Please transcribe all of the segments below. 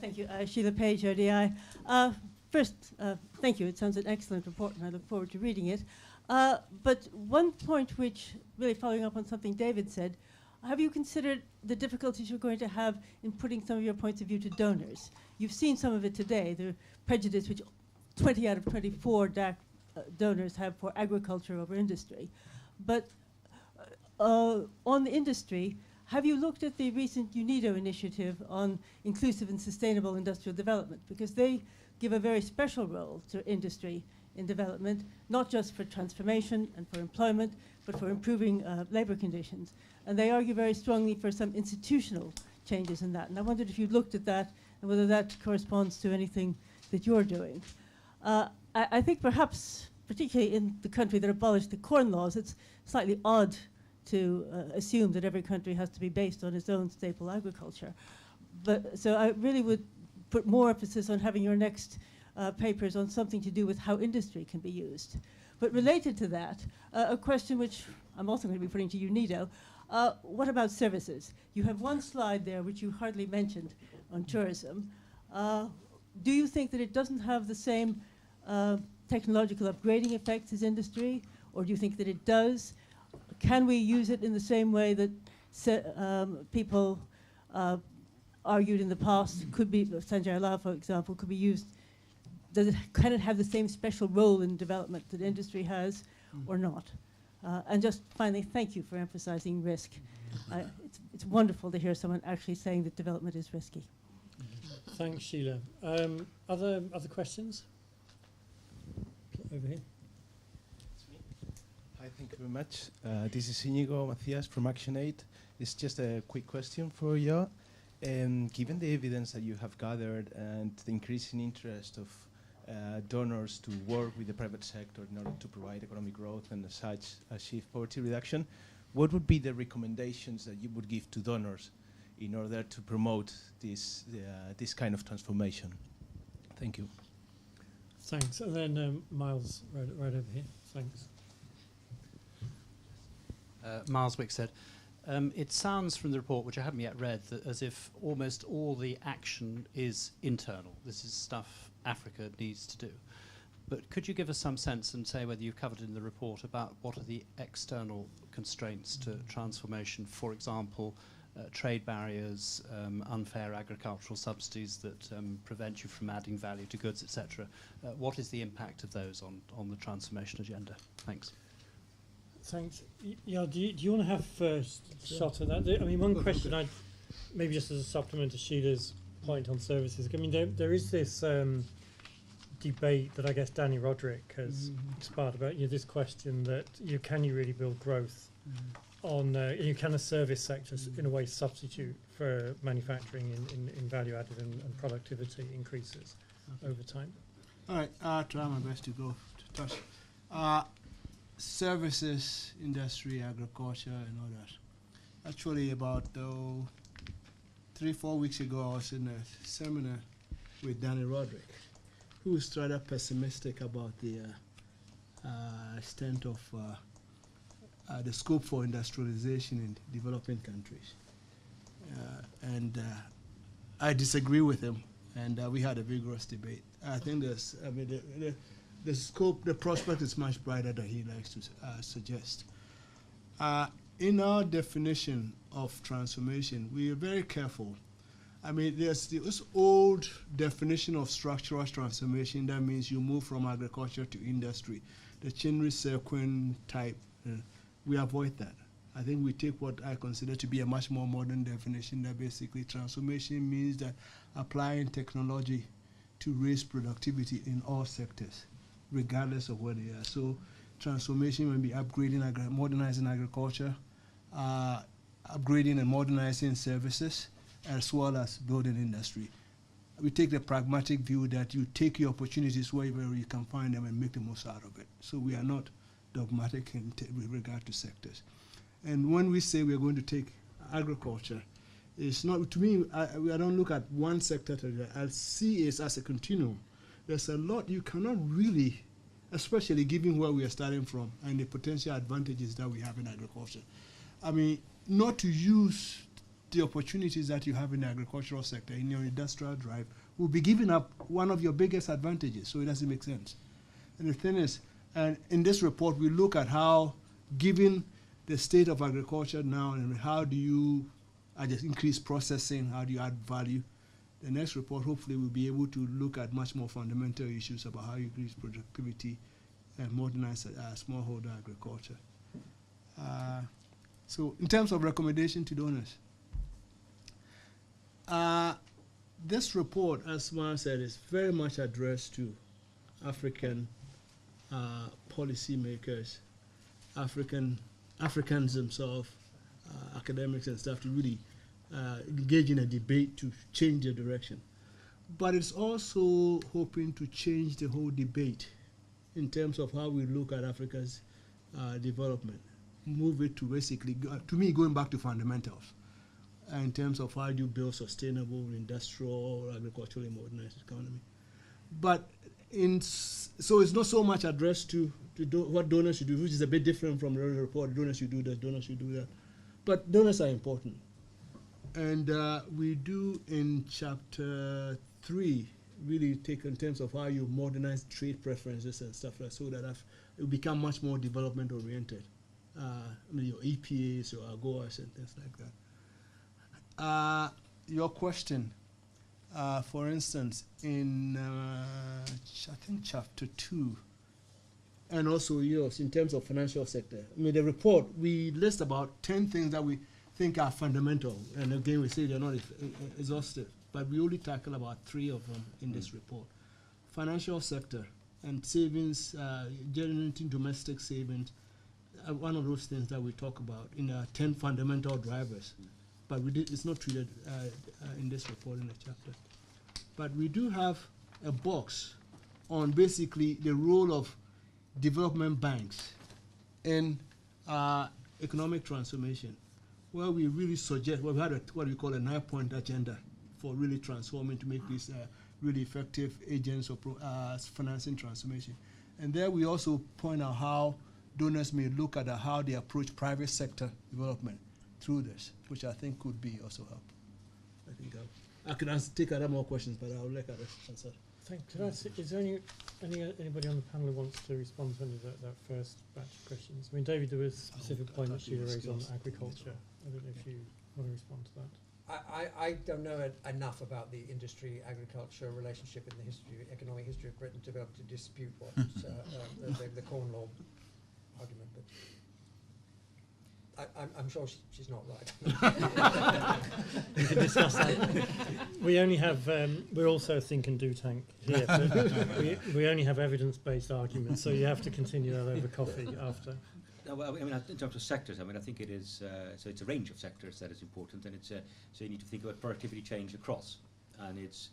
Thank you. Sheila Page, ODI. First, thank you. It sounds an excellent report, and I look forward to reading it. But one point which, really following up on something David said, have you considered the difficulties you're going to have in putting some of your points of view to donors? You've seen some of it today, the prejudice which 20 out of 24 donors have for agriculture over industry. But on the industry, have you looked at the recent UNIDO initiative on inclusive and sustainable industrial development? Because they give a very special role to industry in development, not just for transformation and for employment, but for improving labor conditions. And they argue very strongly for some institutional changes in that. And I wondered if you looked at that and whether that corresponds to anything that you're doing. I think perhaps, particularly in the country that abolished the corn laws, it's slightly odd to assume that every country has to be based on its own staple agriculture. But so I really would put more emphasis on having your next papers on something to do with how industry can be used. But related to that, a question which I'm also going to be putting to you, Nido, what about services? You have one slide there which you hardly mentioned on tourism. Do you think that it doesn't have the same technological upgrading effects as industry, or do you think that it does? Can we use it in the same way that people argued in the past, could be, Sanjay Lal, for example, could be used? Can it have the same special role in development that industry has, or not? And just finally, thank you for emphasizing risk. It's wonderful to hear someone actually saying that development is risky. Thanks, Sheila. Other questions? Over here. Hi, thank you very much. This is Íñigo Macías from ActionAid. It's just a quick question for you. Given the evidence that you have gathered and the increasing interest of donors to work with the private sector in order to provide economic growth and as such achieve poverty reduction, what would be the recommendations that you would give to donors in order to promote this kind of transformation? Thank you. Thanks. And then Miles, right over here. Thanks. Miles Wickstead. It sounds from the report, which I haven't yet read, that as if almost all the action is internal. This is stuff Africa needs to do. But could you give us some sense and say whether you've covered in the report about what are the external constraints to transformation, for example, trade barriers, unfair agricultural subsidies that prevent you from adding value to goods, etc. What is the impact of those on the transformation agenda? Thanks. Thanks. Yeah, do you want to have first shot at that? I mean, one question, maybe just as a supplement to Sheila's point on services. I mean, there is this debate that I guess Danny Roderick has sparked about this question that can you really build growth on can a service sector in a way substitute for manufacturing in value added and productivity increases over time? All right, I'll try my best to go to touch. Services, industry, agriculture, and all that. Actually, about 3-4 weeks ago, I was in a seminar with Danny Roderick, who was rather pessimistic about the extent of the scope for industrialization in developing countries. And I disagree with him, and we had a vigorous debate. I think the scope, the prospect is much brighter than he likes to suggest. In our definition of transformation, we are very careful. I mean, there's this old definition of structural transformation that means you move from agriculture to industry, the Chinri Serquin type. We avoid that. I think we take what I consider to be a much more modern definition that basically transformation means that applying technology to raise productivity in all sectors, regardless of where they are. So transformation will be upgrading, modernizing agriculture, upgrading and modernizing services, as well as building industry. We take the pragmatic view that you take your opportunities wherever you can find them and make the most out of it. So we are not dogmatic with regard to sectors. And when we say we are going to take agriculture, it's not, to me, I don't look at one sector to the other. I see it as a continuum. There's a lot you cannot really, especially given where we are starting from and the potential advantages that we have in agriculture. I mean, not to use the opportunities that you have in the agricultural sector, in your industrial drive, will be giving up one of your biggest advantages, so it doesn't make sense. And the thing is, and in this report, we look at how, given the state of agriculture now, and how do you just increase processing, how do you add value? The next report, hopefully, will be able to look at much more fundamental issues about how you increase productivity and modernize smallholder agriculture. So in terms of recommendation to donors, this report, as Mara said, is very much addressed to African policymakers, Africans themselves, academics and stuff, to really engage in a debate to change the direction. But it's also hoping to change the whole debate in terms of how we look at Africa's development. Move it to basically, to me, going back to fundamentals in terms of how do you build sustainable industrial or agriculturally modernized economy. But so it's not so much addressed to what donors should do, which is a bit different from the earlier report. Donors should do this, donors should do that. But donors are important. And we do in chapter 3 really take in terms of how you modernize trade preferences and stuff like that, so that it will become much more development oriented. Your EPAs or AGOAs and things like that. Your question, for instance, in I think chapter 2, and also yours in terms of financial sector. I mean, the report, we list about 10 things that we think are fundamental, and again we say they're not exhaustive, but we only tackle about 3 of them in this report. Financial sector and savings, generating domestic savings, one of those things that we talk about in 10 fundamental drivers, but it's not treated in this report in the chapter. But we do have a box on basically the role of development banks in economic transformation, where we really suggest, well, we had what we call a 9-point agenda for really transforming to make these really effective agents of financing transformation. And there we also point out how donors may look at how they approach private sector development through this, which I think could be also help. I think I can take other more questions, but I'll let others answer. Is there anybody on the panel who wants to respond to any of that first batch of questions? I mean, David, there was a specific point that Sheila raised on agriculture. I don't know if you want to respond to that. I don't know enough about the industry-agriculture relationship in the economic history of Britain to be able to dispute what the Corn Law argument, but I'm sure she's not right. We can discuss that. We only have, we're also a think and do tank here. So we only have evidence-based arguments, so you have to continue that over coffee after. No, well, I mean, in terms of sectors, I mean, I think it is, so it's a range of sectors that is important, and it's, so you need to think about productivity change across. And it's,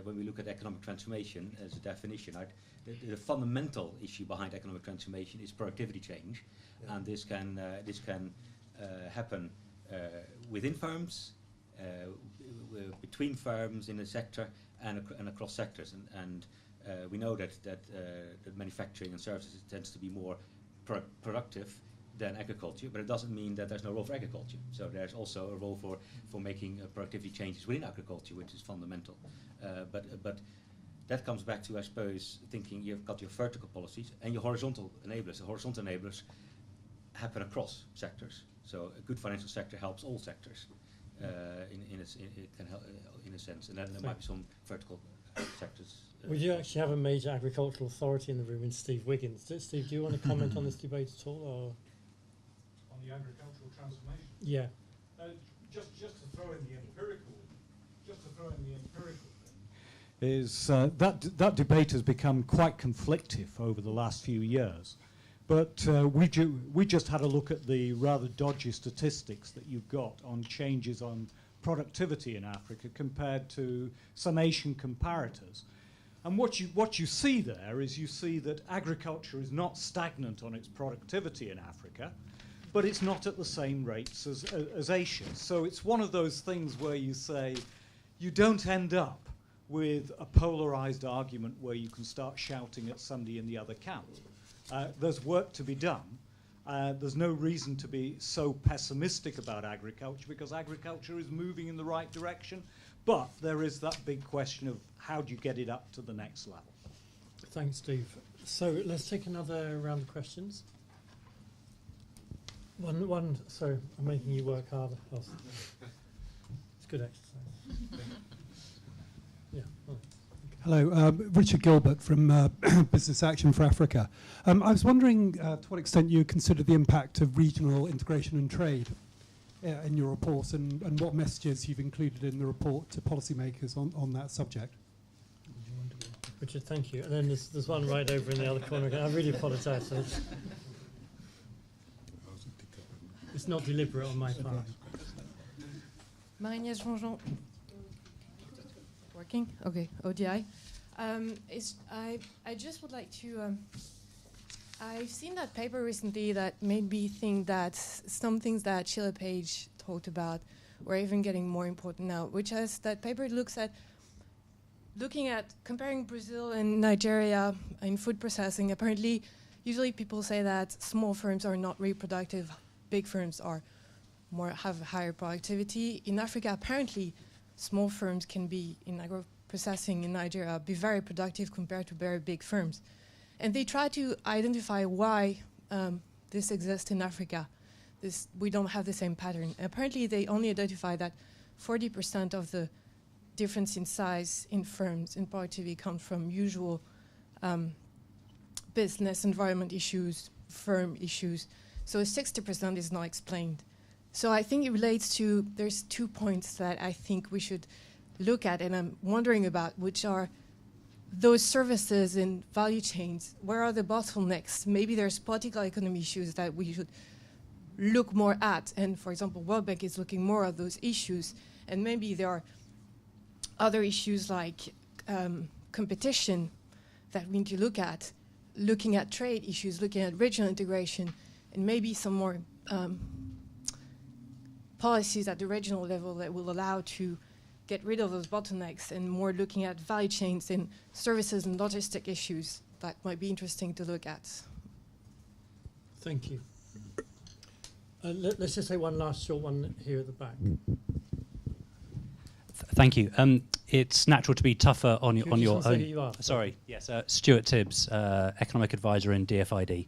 when we look at economic transformation as a definition, the fundamental issue behind economic transformation is productivity change, and this can happen within firms, between firms in a sector, and across sectors. And we know that manufacturing and services tends to be more productive than agriculture, but it doesn't mean that there's no role for agriculture. So there's also a role for making productivity changes within agriculture, which is fundamental. But that comes back to, I suppose, thinking you've got your vertical policies and your horizontal enablers. The horizontal enablers happen across sectors. So a good financial sector helps all sectors. It can help in a sense, and then there might be some vertical sectors. We do actually have a major agricultural authority in the room, in Steve Wiggins. Steve, do you want to comment on this debate at all, or on the agricultural transformation? Yeah. Just to throw in the empirical thing, is that debate has become quite conflictive over the last few years. But we just had a look at the rather dodgy statistics that you've got on changes on productivity in Africa compared to some Asian comparators. And what you see there is you see that agriculture is not stagnant on its productivity in Africa, but it's not at the same rates as Asia. So it's one of those things where you say you don't end up with a polarized argument where you can start shouting at somebody in the other camp. There's work to be done, There's no reason to be so pessimistic about agriculture because agriculture is moving in the right direction. But there is that big question of how do you get it up to the next level? Thanks, Steve. So let's take another round of questions. So I'm making you work harder. Oh, it's good exercise. Yeah. Right. Hello, Richard Gilbert from Business Action for Africa. I was wondering to what extent you consider the impact of regional integration and trade in your report and what messages you've included in the report to policymakers on that subject. Richard, thank you. And then there's one right over in the other corner again. I really apologise. It's not deliberate on my part. Marie-Agnès Jean-Jean. Working? Okay, ODI. I just would like to... I've seen that paper recently that made me think that some things that Sheila Page talked about were even getting more important now, which is that paper looking at comparing Brazil and Nigeria in food processing. Apparently, usually people say that small firms are not reproductive, big firms have higher productivity. In Africa, apparently, small firms can be in agro-processing in Nigeria be very productive compared to very big firms. And they try to identify why this exists in Africa. We don't have the same pattern. Apparently, they only identify that 40% of the difference in size in firms in productivity comes from usual business environment issues, firm issues. So 60% is not explained. So I think it relates to, there's 2 points that I think we should look at and I'm wondering about, which are those services in value chains. Where are the bottlenecks? Maybe there's political economy issues that we should look more at. And for example, World Bank is looking more at those issues. And maybe there are other issues like competition that we need to look at, looking at trade issues, looking at regional integration, and maybe some more policies at the regional level that will allow to get rid of those bottlenecks and more looking at value chains and services and logistic issues that might be interesting to look at. Thank you. Let's just say one last short one here at the back. Thank you. It's natural to be tougher on your own. Who you are? Sorry. Yes, Stuart Tibbs, economic advisor in DFID.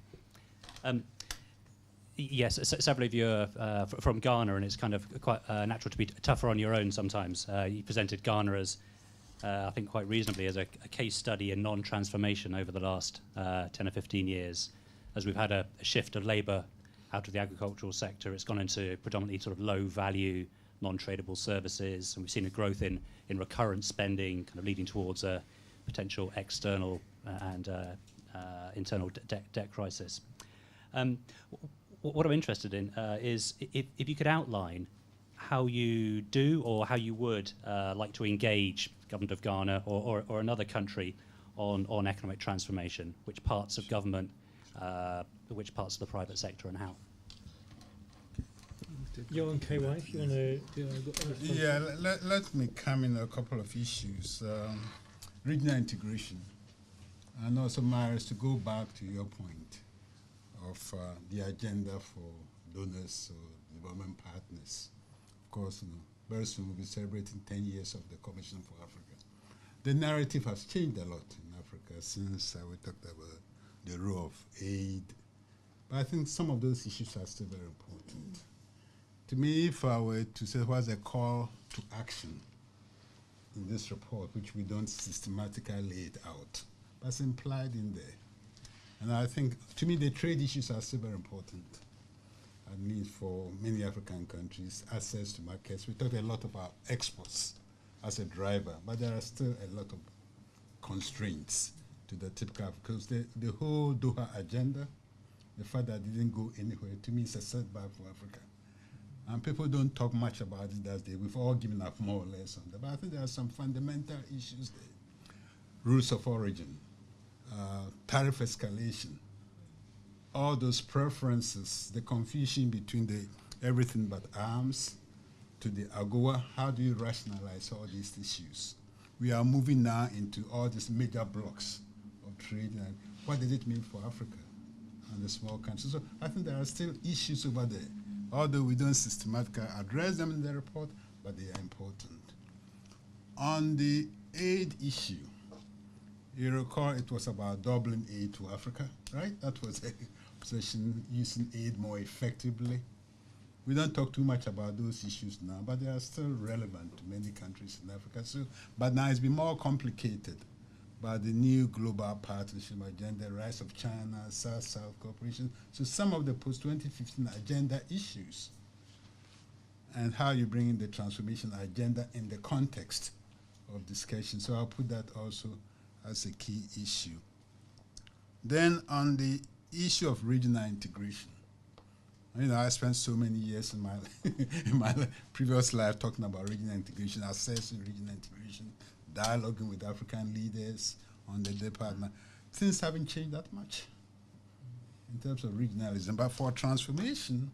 Yes, several of you are from Ghana, and it's kind of quite natural to be tougher on your own sometimes. You presented Ghana as, I think quite reasonably, as a case study in non-transformation over the last 10 or 15 years. As we've had a shift of labour out of the agricultural sector, it's gone into predominantly sort of low-value, non-tradable services, and we've seen a growth in recurrent spending, kind of leading towards a potential external and internal debt crisis. What I'm interested in is if you could outline how you do or how you would like to engage government of Ghana or another country on economic transformation, which parts of government, which parts of the private sector, and how. Johan KY, if you want to... Yeah, let me come in a couple of issues. Regional integration, and also, Myers, to go back to your point of the agenda for donors or development partners. Of course, very soon we'll be celebrating 10 years of the Commission for Africa. The narrative has changed a lot in Africa since we talked about the role of aid. But I think some of those issues are still very important. To me, if I were to say what's a call to action in this report, which we don't systematically lay it out, but it's implied in there. And I think, to me, the trade issues are still very important. I mean, for many African countries, access to markets. We talked a lot about exports as a driver, but there are still a lot of constraints to the typical, because the whole Doha agenda, the fact that it didn't go anywhere, to me, is a setback for Africa. And people don't talk much about it as they, we've all given up more or less on that. But I think there are some fundamental issues there. Rules of origin. Tariff escalation, all those preferences, the confusion between the everything but arms to the AGOA, how do you rationalize all these issues? We are moving now into all these major blocks of trade, and what does it mean for Africa and the small countries. So I think there are still issues over there, although we don't systematically address them in the report, but they are important. On the aid issue, you recall it was about doubling aid to Africa, right? That was a position, using aid more effectively. We don't talk too much about those issues now, but they are still relevant to many countries in Africa. So, but now it's been more complicated by the new global partnership agenda, rise of China, South-South cooperation. So some of the post-2015 agenda issues and how you bring in the transformation agenda in the context of discussion. So I'll put that also as a key issue. Then on the issue of regional integration, you know, I spent so many years in my in my previous life talking about regional integration, assessing regional integration, dialoguing with African leaders on the department. Things haven't changed that much in terms of regionalism, but for transformation,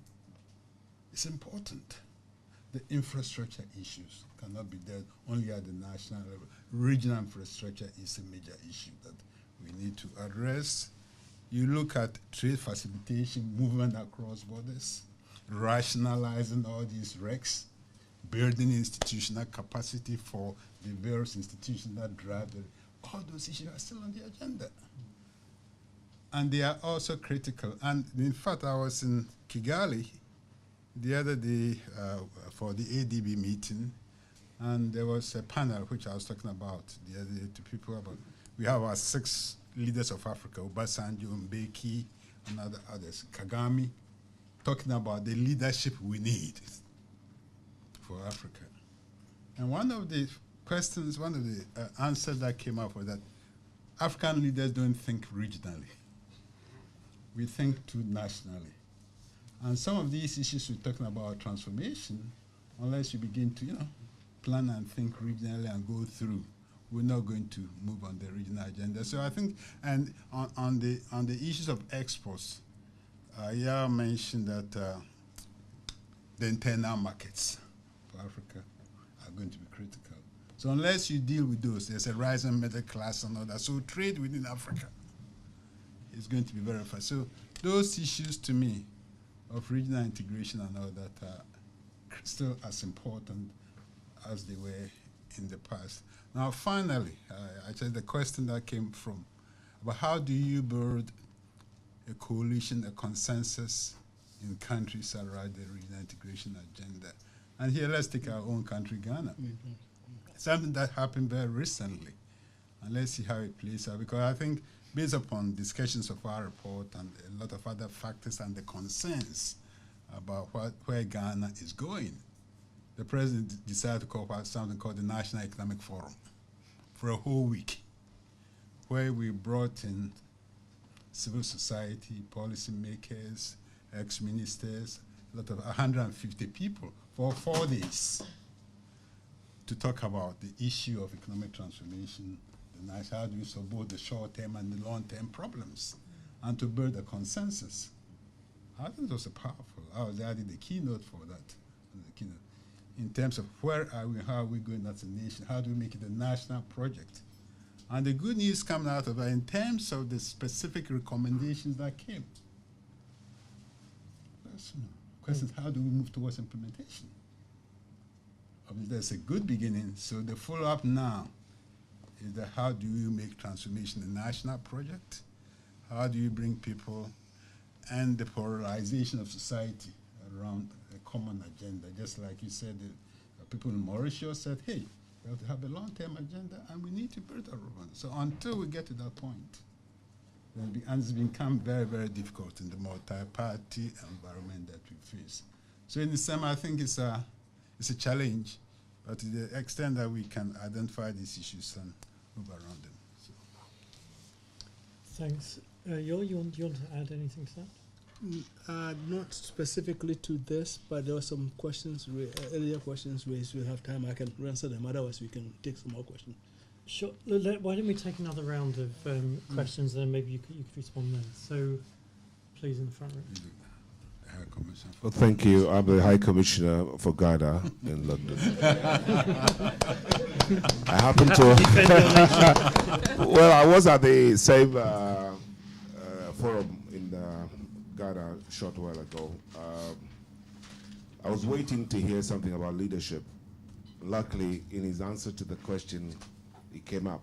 it's important. The infrastructure issues cannot be dealt only at the national level. Regional infrastructure is a major issue that we need to address. You look at trade facilitation, movement across borders, rationalizing all these regs, building institutional capacity for the various institutions that drive the, all those issues are still on the agenda. And they are also critical. And in fact, I was in Kigali the other day for the ADB meeting, and there was a panel which I was talking about the other day to people about, we have our 6 leaders of Africa, Obasanjo, Mbeki, and others, Kagame, talking about the leadership we need for Africa. And one of the questions, one of the answers that came up was that African leaders don't think regionally. We think too nationally. And some of these issues we're talking about transformation, unless you begin to, plan and think regionally and go through, we're not going to move on the regional agenda. So I think, and on the issues of exports, Yao mentioned that the internal markets for Africa are going to be critical. So unless you deal with those, there's a rising middle class and all that. So trade within Africa is going to be very fast. So those issues to me of regional integration and all that are still as important as they were in the past. Now, finally, actually the question that came from about how do you build a coalition, a consensus in countries around the regional integration agenda. And here, let's take our own country, Ghana. Something that happened very recently. And let's see how it plays out, because I think based upon discussions of our report and a lot of other factors and the concerns about where Ghana is going, the president decided to call something called the National Economic Forum for a whole week, where we brought in civil society, policymakers, ex-ministers, a lot of 150 people for 4 days to talk about the issue of economic transformation, how do we solve both the short-term and the long-term problems, and to build a consensus. I think it was powerful. I was adding the keynote for that. In terms of where are we, how are we going as a nation, how do we make it a national project? And the good news coming out of that in terms of the specific recommendations that came. Questions, how do we move towards implementation? There's a good beginning, so the follow-up now is that how do you make transformation a national project? How do you bring people and the polarization of society around a common agenda? Just like you said, people in Mauritius said, hey, we have to have a long-term agenda and we need to build a robot. So until we get to that point, and it's become very, very difficult in the multi-party environment that we face. So in the same, I think it's a challenge, but to the extent that we can identify these issues and move around them. So. Thanks. Yo, you want to add anything to that? Not specifically to this, but there were some questions, earlier questions raised. We'll have time, I can answer them. Otherwise, we can take some more questions. Sure. Why don't we take another round of questions, and then maybe you could respond then. So, please, in the front row. Well, thank you. I'm the High Commissioner for Ghana in London. I happen to... well, I was at the same forum in Gada a short while ago. I was waiting to hear something about leadership. Luckily, in his answer to the question, it came up.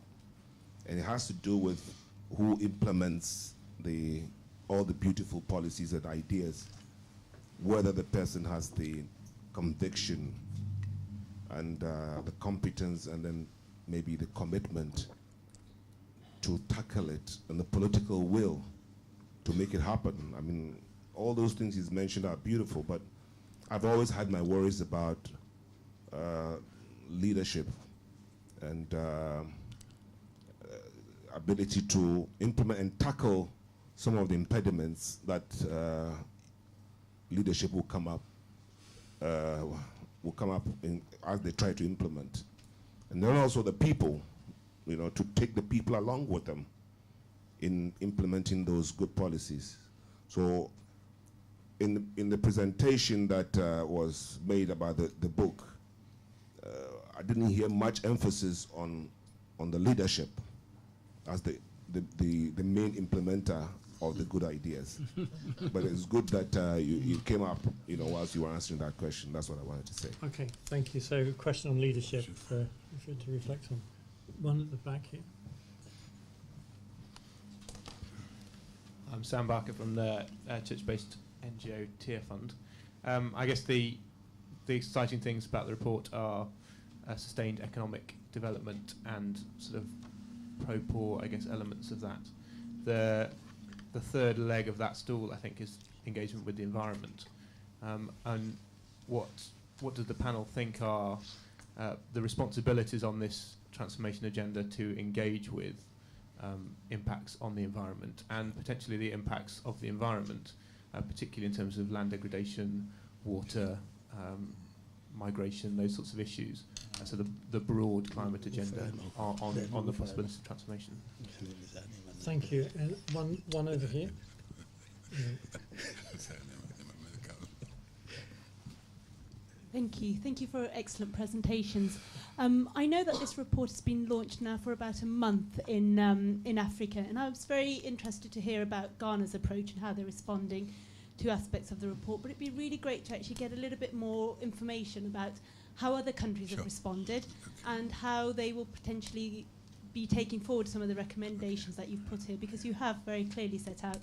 And it has to do with who implements all the beautiful policies and ideas, whether the person has the conviction and the competence and then maybe the commitment to tackle it and the political will to make it happen. I mean, all those things he's mentioned are beautiful, but I've always had my worries about leadership and ability to implement and tackle some of the impediments that leadership will come up as they try to implement. And then also the people, to take the people along with them in implementing those good policies. So in the presentation that was made about the book, I didn't hear much emphasis on the leadership as the main implementer of the good ideas. But it's good that you came up, whilst you were answering that question. That's what I wanted to say. Okay, thank you. So, question on leadership for to reflect on. One at the back here. I'm Sam Barker from the church-based NGO Tier Fund. I guess the exciting things about the report are sustained economic development and sort of pro-poor, I guess, elements of that. The third leg of that stool, I think, is engagement with the environment. And what does the panel think are the responsibilities on this transformation agenda to engage with impacts on the environment and potentially the impacts of the environment, particularly in terms of land degradation, water, migration, those sorts of issues. So the broad climate agenda on the possibility of transformation. Thank you. And one over here. Thank you. Thank you for excellent presentations. I know that this report has been launched now for about a month in Africa, and I was very interested to hear about Ghana's approach and how they're responding to aspects of the report. But it'd be really great to actually get a little bit more information about how other countries have responded and how they will potentially be taking forward some of the recommendations that you've put here, because you have very clearly set out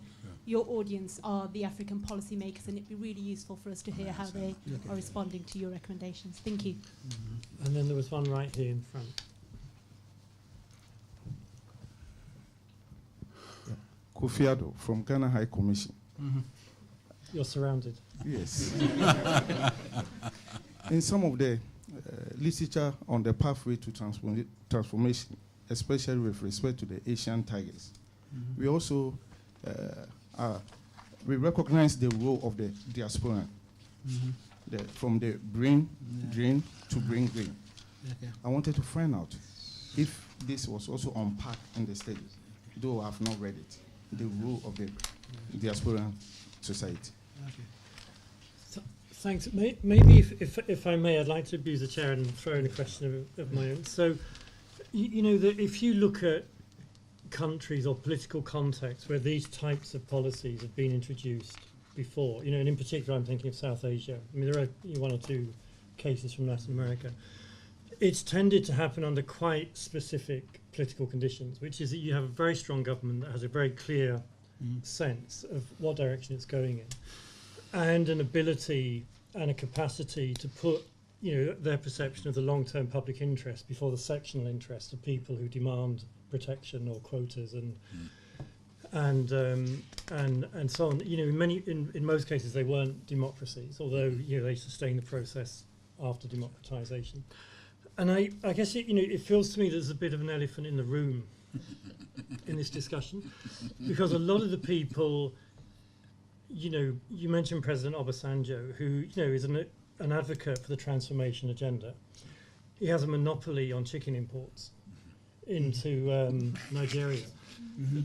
your audience are the African policymakers, and it'd be really useful for us to hear how they are responding to your recommendations. Thank you. And then there was one right here in front. Kofi Addo from Ghana High Commission. You're surrounded. Yes. In some of the literature on the pathway to transformation, especially with respect to the Asian tigers, we also we recognize the role of the diaspora, from the brain drain to brain drain. I wanted to find out if this was also unpacked in the study, though I have not read it, the role of the diaspora society. Thanks. Maybe if I may, I'd like to abuse the chair and throw in a question of my own. So, you know, that if you look at countries or political contexts where these types of policies have been introduced before, you know, and in particular I'm thinking of South Asia. I mean, there are one or two cases from Latin America. It's tended to happen under quite specific political conditions, which is that you have a very strong government that has a very clear sense of what direction it's going in, and an ability and a capacity to put, you know, their perception of the long-term public interest before the sectional interest of people who demand protection or quotas and so on. You know, in most cases they weren't democracies, although, you know, they sustained the process after democratization. And I guess it feels to me there's a bit of an elephant in the room in this discussion, because a lot of the people, you know, you mentioned President Obasanjo, who, you know, is an advocate for the transformation agenda. He has a monopoly on chicken imports into Nigeria,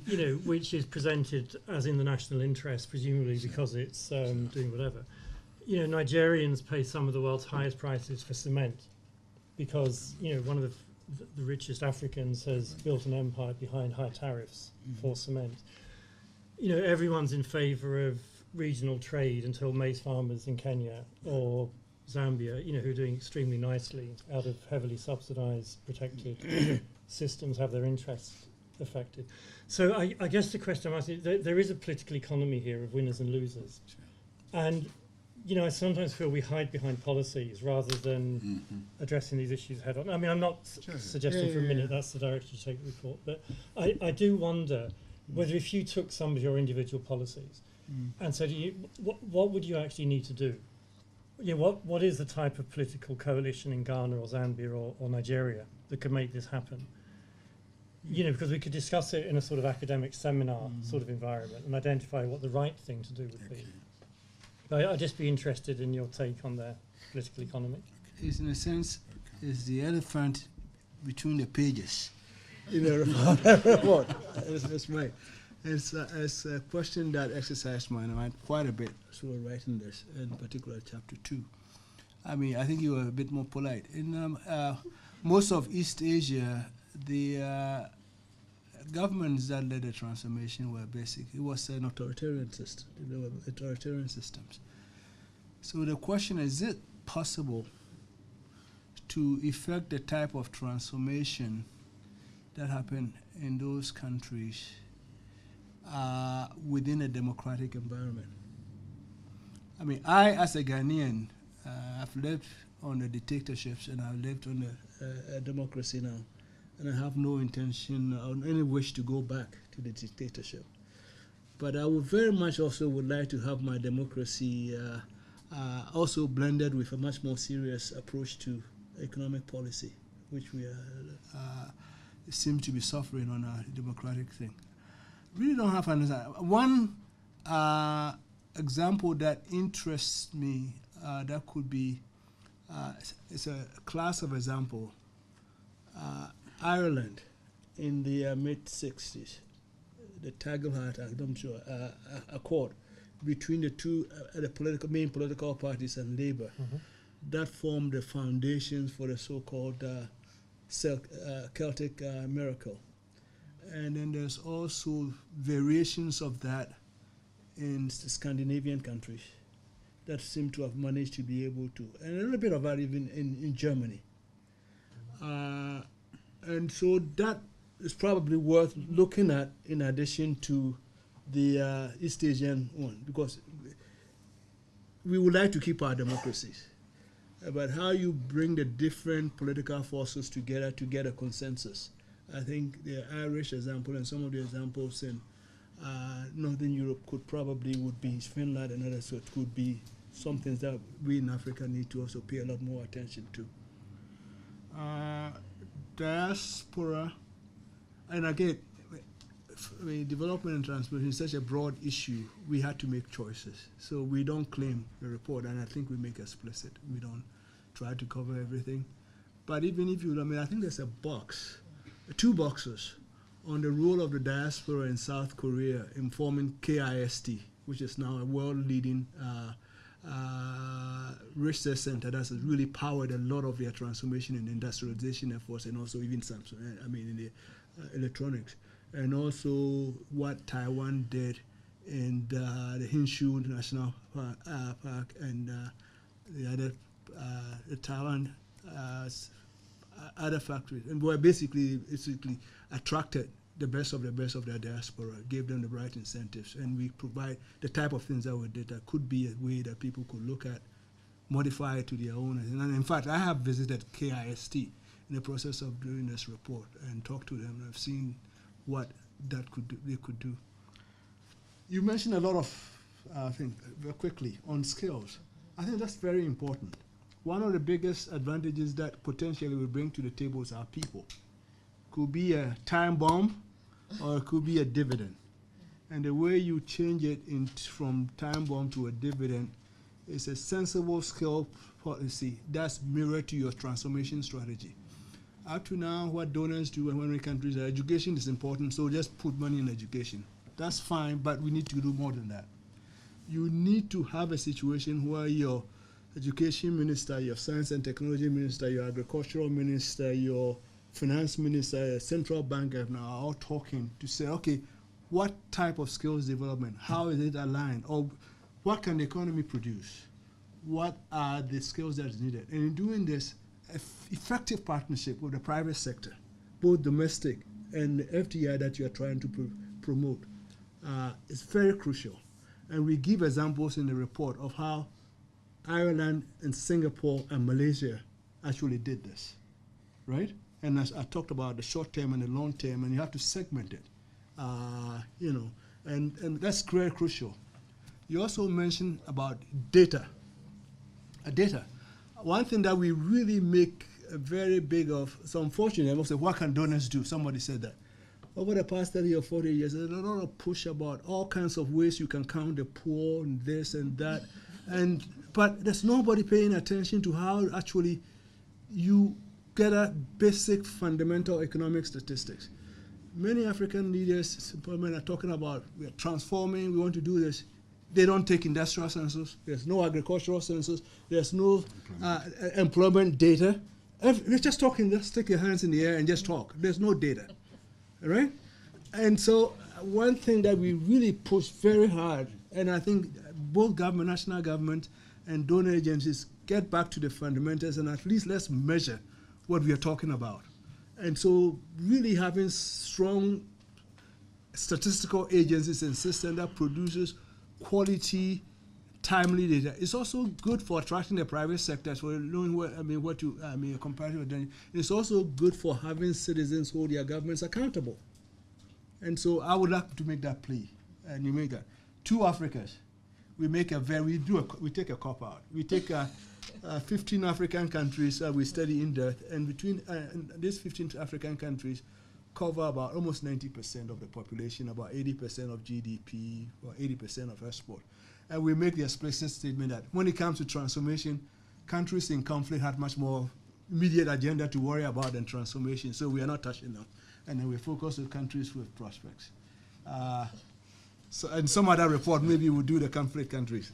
you know, which is presented as in the national interest, presumably because it's doing whatever. You know, Nigerians pay some of the world's highest prices for cement because, you know, one of the richest Africans has built an empire behind high tariffs for cement. You know, everyone's in favour of regional trade until maize farmers in Kenya or Zambia, you know, who are doing extremely nicely out of heavily subsidized, protected systems, have their interests affected. So I guess the question I'm asking, there is a political economy here of winners and losers. And, you know, I sometimes feel we hide behind policies rather than addressing these issues head on. I mean, I'm not suggesting for a minute that's the direction to take the report, but I do wonder whether if you took some of your individual policies and said, what would you actually need to do? You know, what is the type of political coalition in Ghana or Zambia or Nigeria that could make this happen? You know, because we could discuss it in a sort of academic seminar sort of environment and identify what the right thing to do would be. But I'd just be interested in your take on their political economy. It's in a sense, it's the elephant between the pages in the report. That's right. It's a question that exercised my mind quite a bit, so writing this, in particular chapter 2. I mean, I think you were a bit more polite. In most of East Asia, the governments that led the transformation were basic. It was an authoritarian system. They were authoritarian systems. So the question is it possible to effect the type of transformation that happened in those countries within a democratic environment? I mean, I, as a Ghanaian, I've lived on the dictatorships and I've lived on a democracy now, and I have no intention or any wish to go back to the dictatorship. But I would very much also would like to have my democracy also blended with a much more serious approach to economic policy, which we seem to be suffering on our democratic thing. Really don't have to understand. One example that interests me that could be, it's a class of example. Ireland in the mid-60s, the Tagelhart Accord between the two main political parties and Labour, that formed the foundations for the so-called Celtic miracle. And then there's also variations of that in the Scandinavian countries that seem to have managed to be able to, and a little bit of that even in Germany. And so that is probably worth looking at in addition to the East Asian one, because we would like to keep our democracies. But how you bring the different political forces together to get a consensus. I think the Irish example and some of the examples in Northern Europe would be Finland and others, so it could be something that we in Africa need to also pay a lot more attention to. Diaspora, and again, development and transformation is such a broad issue, we had to make choices. So we don't claim the report, and I think we make explicit. We don't try to cover everything. But even if you, I think there's a box, 2 boxes, on the role of the diaspora in South Korea in forming KIST, which is now a world-leading research center that's really powered a lot of their transformation and industrialization efforts, and also even Samsung, in the electronics. And also what Taiwan did in the Hinshu National Park and the other the Taiwan other factories, and were basically attracted the best of their diaspora, gave them the right incentives, and we provide the type of things that we did that could be a way that people could look at, modify it to their own. And in fact, I have visited KIST in the process of doing this report and talked to them, and I've seen what they could do. You mentioned a lot of things very quickly on skills. I think that's very important. One of the biggest advantages that potentially we bring to the table is our people. Could be a time bomb, or it could be a dividend. And the way you change it from time bomb to a dividend is a sensible skill policy that's mirrored to your transformation strategy. Up to now, what donors do in many countries, education is important, so just put money in education. That's fine, but we need to do more than that. You need to have a situation where your education minister, your science and technology minister, your agricultural minister, your finance minister, central banker now are all talking to say, okay, what type of skills development? How is it aligned? Or what can the economy produce? What are the skills that is needed? And in doing this, effective partnership with the private sector, both domestic and FDI that you are trying to promote, is very crucial. And we give examples in the report of how Ireland and Singapore and Malaysia actually did this, right? And as I talked about the short term and the long term, and you have to segment it, you know, and that's very crucial. You also mentioned about data. Data. One thing that we really make a very big of, so unfortunately, I must say, what can donors do? Somebody said that. Over the past 30 or 40 years, there's a lot of push about all kinds of ways you can count the poor and this and that. But there's nobody paying attention to how actually you get at basic fundamental economic statistics. Many African leaders are talking about, we are transforming, we want to do this. They don't take industrial census. There's no agricultural census. There's no employment data. We're just talking, just stick your hands in the air and just talk. There's no data, right? And so one thing that we really push very hard, and I think both government, national government, and donor agencies get back to the fundamentals and at least let's measure what we are talking about. And so really having strong statistical agencies and systems that produces quality, timely data. It's also good for attracting the private sector, for knowing compared to them. It's also good for having citizens hold their governments accountable. And so I would like to make that plea. And you make that. 2 Africas. We take a cop out. We take 15 African countries we study in depth, and between these 15 African countries cover about almost 90% of the population, about 80% of GDP, or 80% of export. And we make the explicit statement that when it comes to transformation, countries in conflict have much more immediate agenda to worry about than transformation, so we are not touching them. And then we focus on countries with prospects. So, and some other report, maybe we'll do the conflict countries.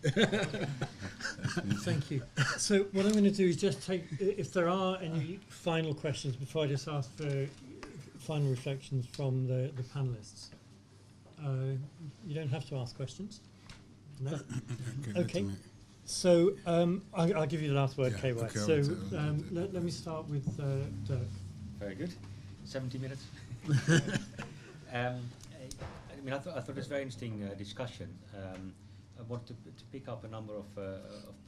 Thank you. So what I'm going to do is just take, if there are any final questions before I just ask for final reflections from the panelists. You don't have to ask questions. No? Okay. So I'll give you the last word, KY. Okay, so let me start with Dirk. Very good. 70 minutes. I thought it was a very interesting discussion. I wanted to pick up a number of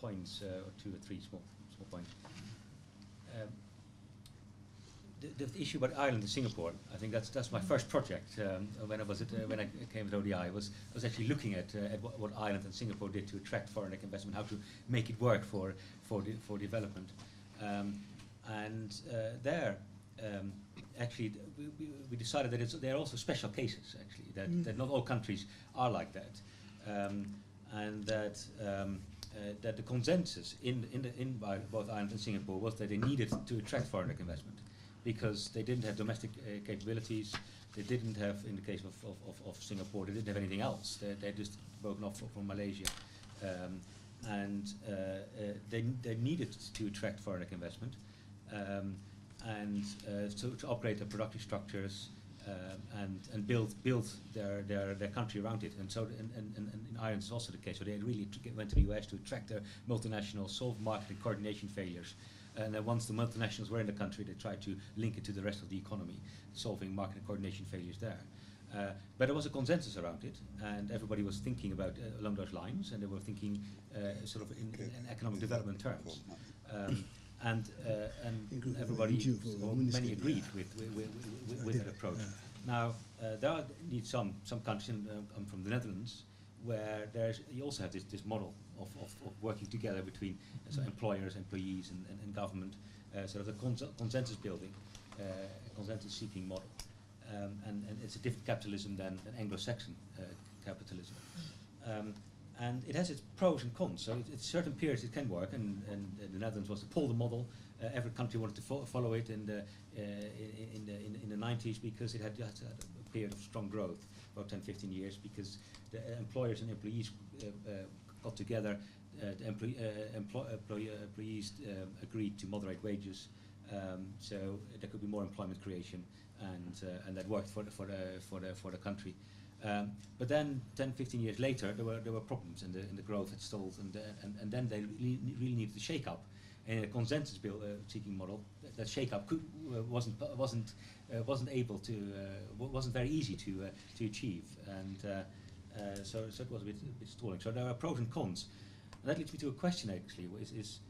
points, or 2 or 3 small points. The issue about Ireland and Singapore, I think that's my first project. When I came at ODI, I was actually looking at what Ireland and Singapore did to attract foreign investment, how to make it work for development, actually, we decided that there are also special cases, actually, that not all countries are like that, and that the consensus in both Ireland and Singapore was that they needed to attract foreign investment because they didn't have domestic capabilities. They didn't have, in the case of Singapore, they didn't have anything else. They just broken off from Malaysia, and they needed to attract foreign investment. And to operate their productive structures and build their country around it. And so in Ireland it's also the case. So they really went to the US to attract their multinationals, solve market and coordination failures. And then once the multinationals were in the country, they tried to link it to the rest of the economy, solving market and coordination failures there. But there was a consensus around it, and everybody was thinking about along those lines, and they were thinking sort of in economic development terms. And everybody, or many agreed with that approach. Now, there are indeed some countries, I'm from the Netherlands, where you also have this model of working together between employers, employees, and government, sort of a consensus building, a consensus seeking model. And it's a different capitalism than Anglo-Saxon capitalism. And it has its pros and cons. So at certain periods it can work, and the Netherlands was the polder model. Every country wanted to follow it in the 90s because it had a period of strong growth, about 10, 15 years, because the employers and employees got together. The employees agreed to moderate wages, so there could be more employment creation, and that worked for the country. But then 10, 15 years later, there were problems, and the growth had stalled, and then they really needed to shake up. And a consensus seeking model, that shake up wasn't able to wasn't very easy to achieve, and so it was a bit stalling. So there are pros and cons. And that leads me to a question actually: is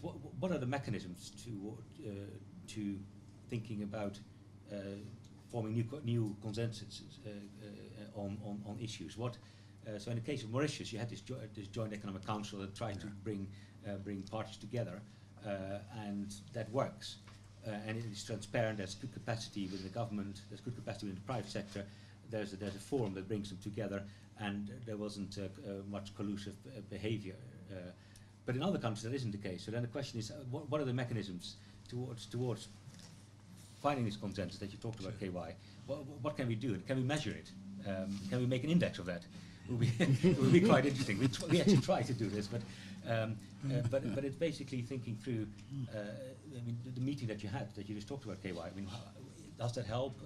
what are the mechanisms to thinking about forming new consensus on issues? So in the case of Mauritius, you had this joint economic council that tried to bring parties together, and that works. And it is transparent. There's good capacity within the government. There's good capacity within the private sector. There's a forum that brings them together, and there wasn't much collusive behaviour. But in other countries, that isn't the case. So then the question is, what are the mechanisms towards finding this consensus that you talked about, KY? What can we do? And can we measure it? Can we make an index of that? It would be quite interesting. We actually try to do this, but it's basically thinking through. I mean, the meeting that you just talked about, KY. I mean, does that help?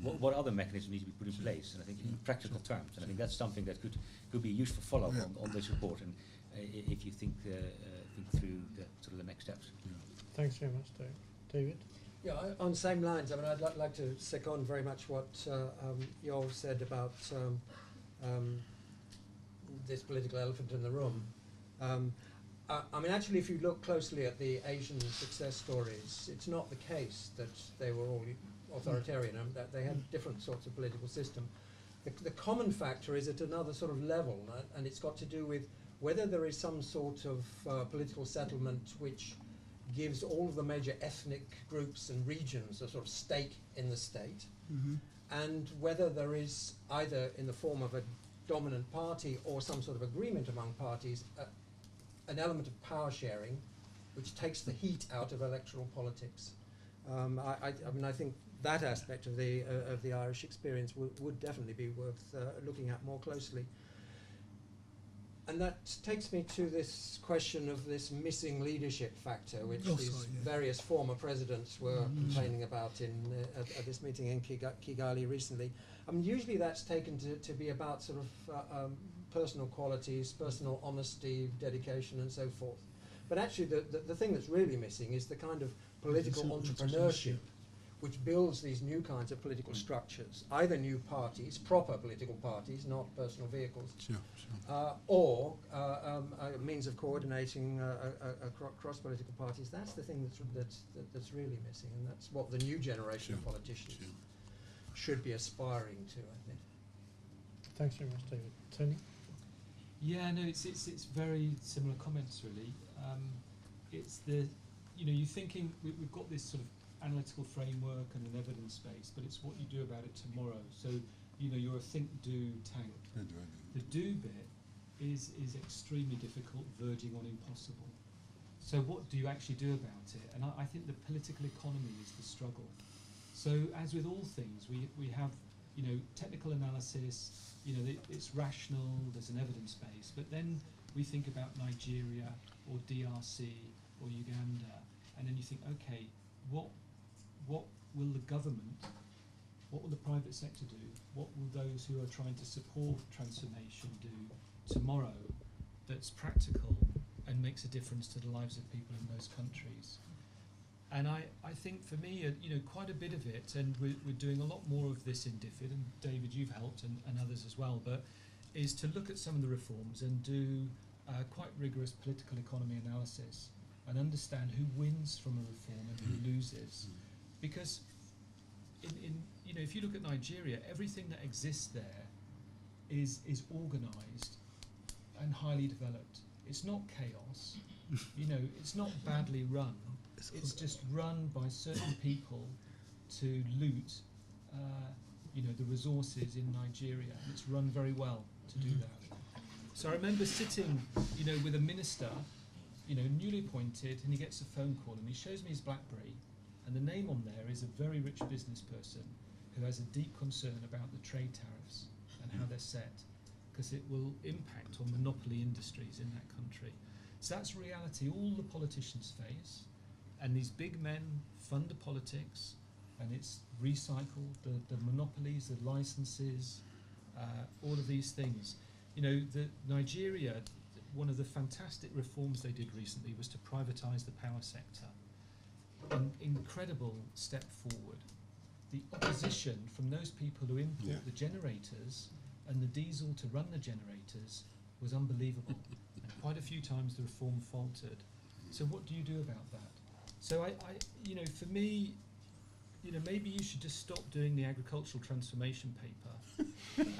What other mechanisms need to be put in place? And I think in practical terms, and I think that's something that could be a useful follow-up on this report. And if you think through the next steps. Thanks very much, David. Yeah, on the same lines, I mean, I'd like to second very much what Joel said about this political elephant in the room. I mean, actually, if you look closely at the Asian success stories, it's not the case that they were all authoritarian, and that they had different sorts of political system. The common factor is at another sort of level, and it's got to do with whether there is some sort of political settlement which gives all of the major ethnic groups and regions a sort of stake in the state, and whether there is either in the form of a dominant party or some sort of agreement among parties, an element of power sharing which takes the heat out of electoral politics. I mean, I think that aspect of the Irish experience would definitely be worth looking at more closely. And that takes me to this question of this missing leadership factor, which various former presidents were complaining about at this meeting in Kigali recently. I mean, usually that's taken to be about sort of personal qualities, personal honesty, dedication, and so forth. But actually, the thing that's really missing is the kind of political entrepreneurship which builds these new kinds of political structures, either new parties, proper political parties, not personal vehicles, or a means of coordinating across political parties. That's the thing that's really missing, and that's what the new generation of politicians should be aspiring to, I think. Thanks very much, David. Tony? Yeah, no, it's very similar comments, really. It's the, you're thinking, we've got this sort of analytical framework and an evidence base, but it's what you do about it tomorrow. So, you're a think, do, tank. The do bit is extremely difficult, verging on impossible. So what do you actually do about it? And I think the political economy is the struggle. So as with all things, we have, technical analysis, it's rational, there's an evidence base, but then we think about Nigeria or DRC or Uganda, and then you think, okay, what will the government, what will the private sector do, what will those who are trying to support transformation do tomorrow that's practical and makes a difference to the lives of people in those countries? And I think for me, quite a bit of it, and we're doing a lot more of this in DFID, and David, you've helped, and others as well, but is to look at some of the reforms and do quite rigorous political economy analysis and understand who wins from a reform and who loses. Because if you look at Nigeria, everything that exists there is organised and highly developed. It's not chaos. It's not badly run. It's just run by certain people to loot, the resources in Nigeria. And it's run very well to do that. So I remember sitting, with a minister, newly appointed, and he gets a phone call, and he shows me his BlackBerry, and the name on there is a very rich business person who has a deep concern about the trade tariffs and how they're set, because it will impact on monopoly industries in that country. So that's reality all the politicians face, and these big men fund the politics, and it's recycled, the monopolies, the licenses, all of these things. You know, Nigeria, one of the fantastic reforms they did recently was to privatize the power sector. An incredible step forward. The opposition from those people who import the generators and the diesel to run the generators was unbelievable. And quite a few times the reform faltered. So what do you do about that? So I you know, for me, you know, maybe you should just stop doing the agricultural transformation paper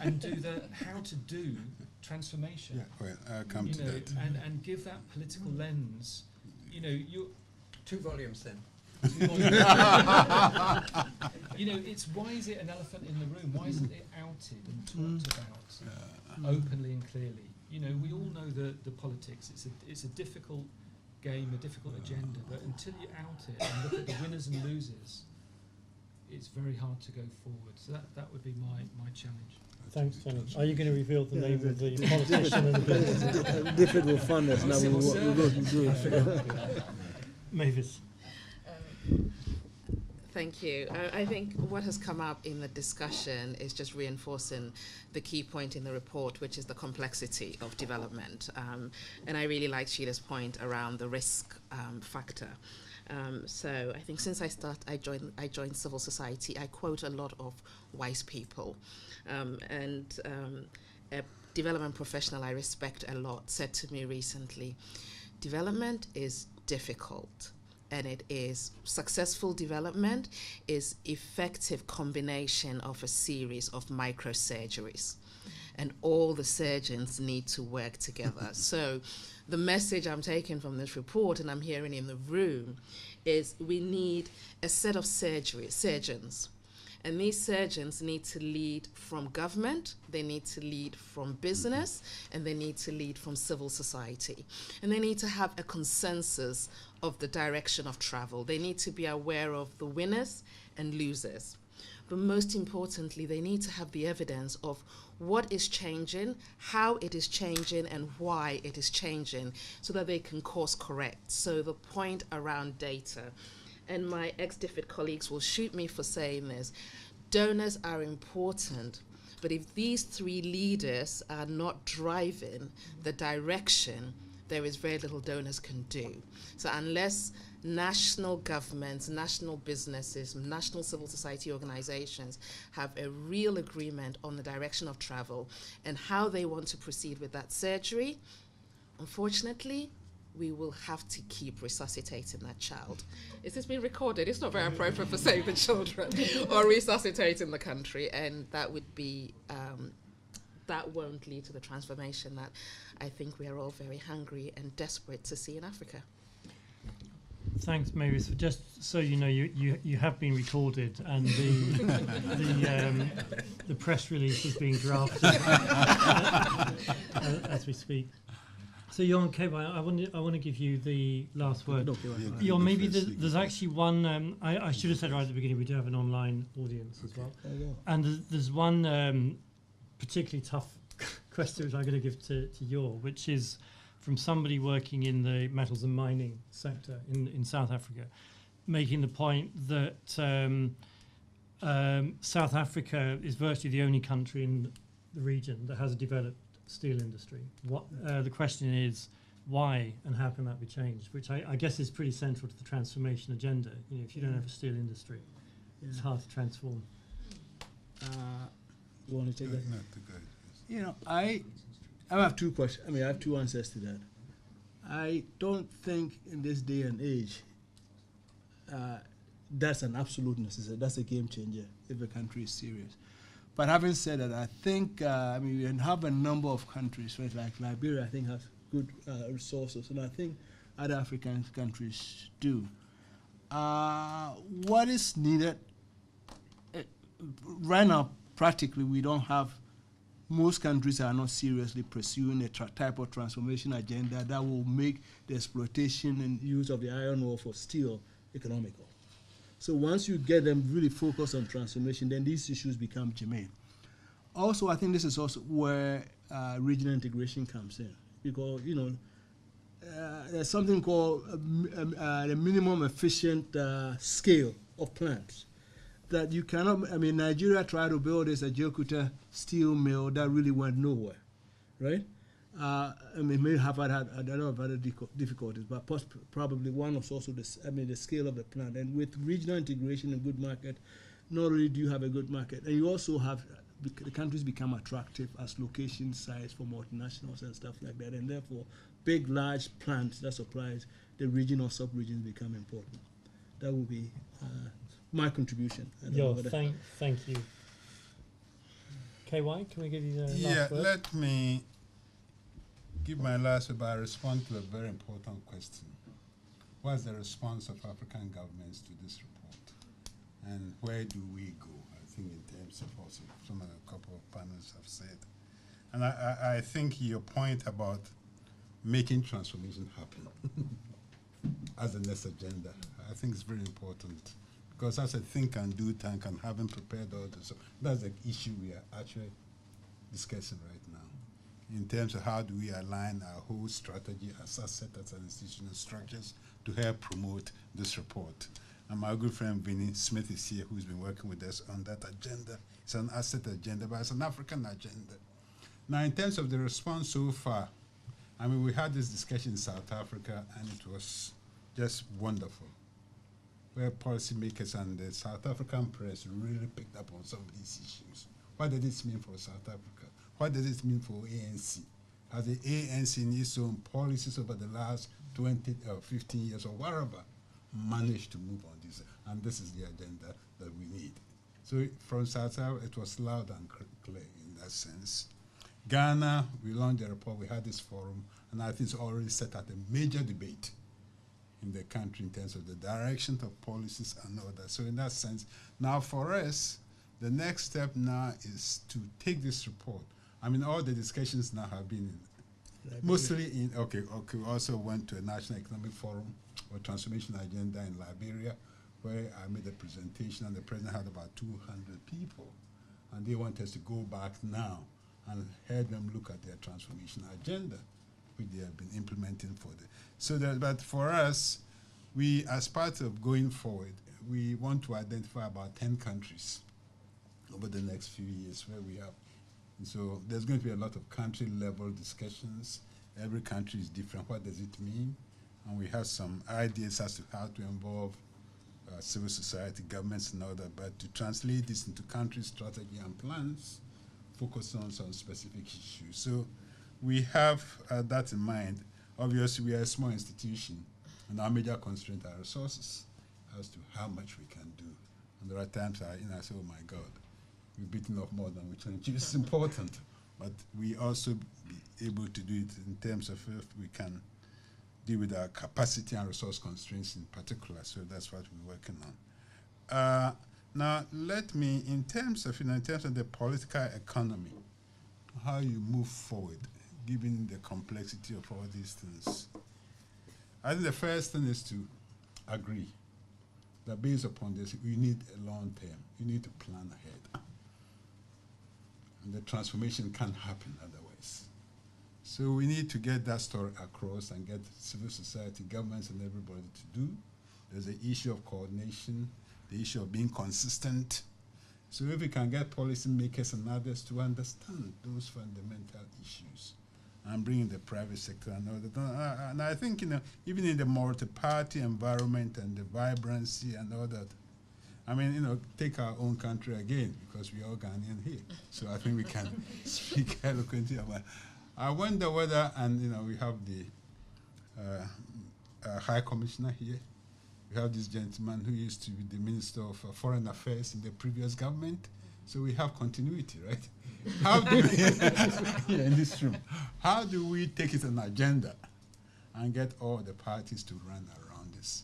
and do the how to do transformation. Yeah, well, I'll come you to know, that. and give that political lens. You know, you 2 volumes then. You know, it's why is it an elephant in the room? Why isn't it outed and talked about openly and clearly? You know, we all know the politics. It's a difficult game, a difficult agenda, but until you out it and look at the winners and losers, it's very hard to go forward. So that would be my challenge. Thanks, Tony. Are you going to reveal the name of the politician and the business? Different funders. Now we go to do it. Mavis. Thank you. I think what has come up in the discussion is just reinforcing the key point in the report, which is the complexity of development. And I really like Sheila's point around the risk factor. So I think since I joined civil society, I quote a lot of wise people. A development professional I respect a lot said to me recently, development is difficult. And it is successful development is effective combination of a series of microsurgeries, and all the surgeons need to work together. So the message I'm taking from this report and I'm hearing in the room is we need a set of surgeons. And these surgeons need to lead from government, they need to lead from business, and they need to lead from civil society. And they need to have a consensus of the direction of travel. They need to be aware of the winners and losers. But most importantly, they need to have the evidence of what is changing, how it is changing, and why it is changing, so that they can course correct. So the point around data, and my ex-DFID colleagues will shoot me for saying this, donors are important, but if these 3 leaders are not driving the direction, there is very little donors can do. So unless national governments, national businesses, national civil society organizations have a real agreement on the direction of travel and how they want to proceed with that surgery, unfortunately, we will have to keep resuscitating that child. Is this being recorded? It's not very appropriate for Save the Children or resuscitating the country, and that would be, that won't lead to the transformation that I think we are all very hungry and desperate to see in Africa. Thanks, Mavis. Just so you know, you have been recorded, and the press release is being drafted as we speak. So, Jon Kebai, I want to give you the last word. Jon, maybe there's actually one. I should have said right at the beginning, we do have an online audience as well, and there's one particularly tough question which I'm going to give to Yor, which is from somebody working in the metals and mining sector in South Africa, making the point that South Africa is virtually the only country in the region that has a developed steel industry. What the question is, why and how can that be changed? Which I guess is pretty central to the transformation agenda. You know, if you don't have a steel industry, it's hard to transform. You want to take that? You know, I have 2 questions. I mean, I have 2 answers to that. I don't think in this day and age that's an absolute necessity. That's a game changer if a country is serious. But having said that, I think, I mean, we have a number of countries, right, like Liberia, I think, has good resources, and I think other African countries do. What is needed, right now, practically, we don't have, most countries are not seriously pursuing a type of transformation agenda that will make the exploitation and use of the iron ore for steel economical. So once you get them really focused on transformation, then these issues become germane. Also, I think this is also where regional integration comes in, because, you know, there's something called the minimum efficient scale of plants. that you cannot, I mean, Nigeria tried to build this Ajaokuta steel mill that really went nowhere, right? I mean, may have had a lot of other difficulties, but probably one was also the scale of the plant. And with regional integration and good market, not only do you have a good market, and you also have the countries become attractive as location sites for multinationals and stuff like that, and therefore big, large plants that supplies the region or sub-regions become important. That would be my contribution. Thank you. KY, can we give you the last word? Let me give my last word by responding to a very important question. What is the response of African governments to this report? And where do we go? I think in terms of also some of a couple of panels have said. And I think your point about making transformation happen as the next agenda, I think it's very important. Because as a think and do tank and having prepared all this, so that's the issue we are actually discussing right now. In terms of how do we align our whole strategy as assets and institutional structures to help promote this report. And my good friend Vinnie Smith is here, who's been working with us on that agenda. It's an asset agenda, but it's an African agenda. Now, in terms of the response so far, I mean, we had this discussion in South Africa, and it was just wonderful, where policymakers and the South African press really picked up on some of these issues. What does this mean for South Africa? What does it mean for ANC? Has the ANC in its own policies over the last 20 or 15 years or whatever managed to move on this? And this is the agenda that we need. So from South Africa, it was loud and clear in that sense. Ghana, we launched a report, we had this forum, and I think it's already set at a major debate in the country in terms of the direction of policies and all that. So in that sense, now for us, the next step now is to take this report. I mean, all the discussions now have been mostly in, we also went to a National Economic Forum or Transformation Agenda in Liberia, where I made a presentation, and the president had about 200 people. And they want us to go back now and help them look at their transformation agenda, which they have been implementing for the. So that, but for us, we, as part of going forward, we want to identify about 10 countries over the next few years where we have. And so there's going to be a lot of country-level discussions. Every country is different. What does it mean? And we have some ideas as to how to involve civil society, governments, and all that. But to translate this into country strategy and plans, focus on some specific issues. So we have that in mind. Obviously, we are a small institution, and our major constraint are resources as to how much we can do. And there are times I say, oh my God, we've bitten off more than we can chew. It's important, but we also be able to do it in terms of if we can deal with our capacity and resource constraints in particular. So that's what we're working on. Now, let me, in terms of the political economy, how you move forward, given the complexity of all these things. I think the first thing is to agree that based upon this, we need a long term. You need to plan ahead. And the transformation can't happen otherwise. So we need to get that story across and get civil society, governments, and everybody to do. There's the issue of coordination, the issue of being consistent. So if we can get policymakers and others to understand those fundamental issues and bring in the private sector and all that. And I think, even in the multi-party environment and the vibrancy and all that, I mean, take our own country again, because we're all Ghanaian here. So I think we can speak eloquently about. I wonder whether, and we have the High Commissioner here. We have this gentleman who used to be the Minister of Foreign Affairs in the previous government. So we have continuity, right? How do we, in this room, how do we take it an agenda and get all the parties to run around this?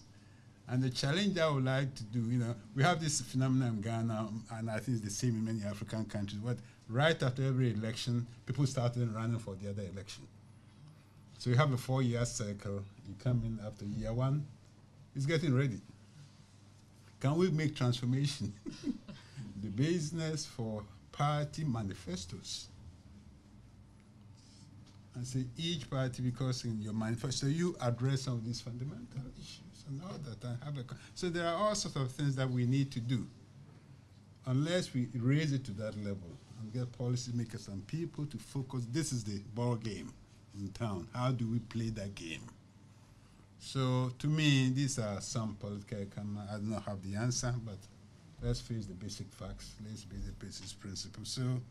And the challenge I would like to do, we have this phenomenon in Ghana, and I think it's the same in many African countries, but right after every election, people started running for the other election. So you have a 4-year cycle. You come in after year 1, it's getting ready. Can we make transformation the business for party manifestos? And say each party, because in your manifesto you address some of these fundamental issues and all that. So there are all sorts of things that we need to do. unless we raise it to that level and get policymakers and people to focus, this is the ball game in town. How do we play that game? So to me, these are some political economics. I do not have the answer, but let's face the basic facts. Let's be the basic principles. So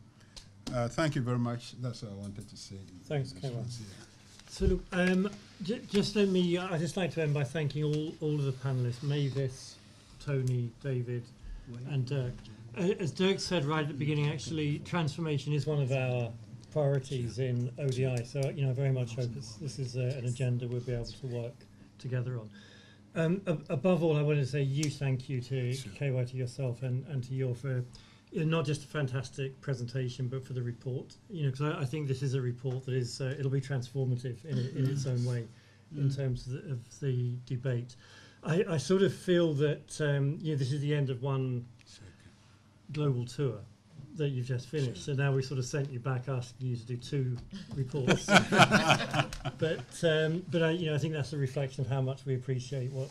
thank you very much. That's what I wanted to say. Thanks, Kevin. So look, just let me, I'd just like to end by thanking all of the panellists, Mavis, Tony, David, and Dirk. As Dirk said right at the beginning, actually, transformation is one of our priorities in ODI. So, I very much hope this is an agenda we'll be able to work together on. Above all, I want to say thank you to KY, to yourself, and to you for not just a fantastic presentation, but for the report. Because I think this is a report that is it'll be transformative in its own way in terms of the debate. I sort of feel that this is the end of one global tour that you've just finished. So now we sort of sent you back asking you to do 2 reports. but I think that's a reflection of how much we appreciate what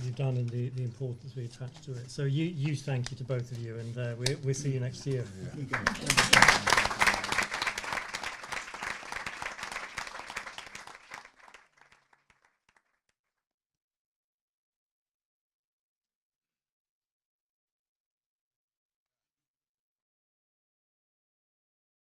you've done and the importance we attach to it. So thank you to both of you, and we'll see you next year.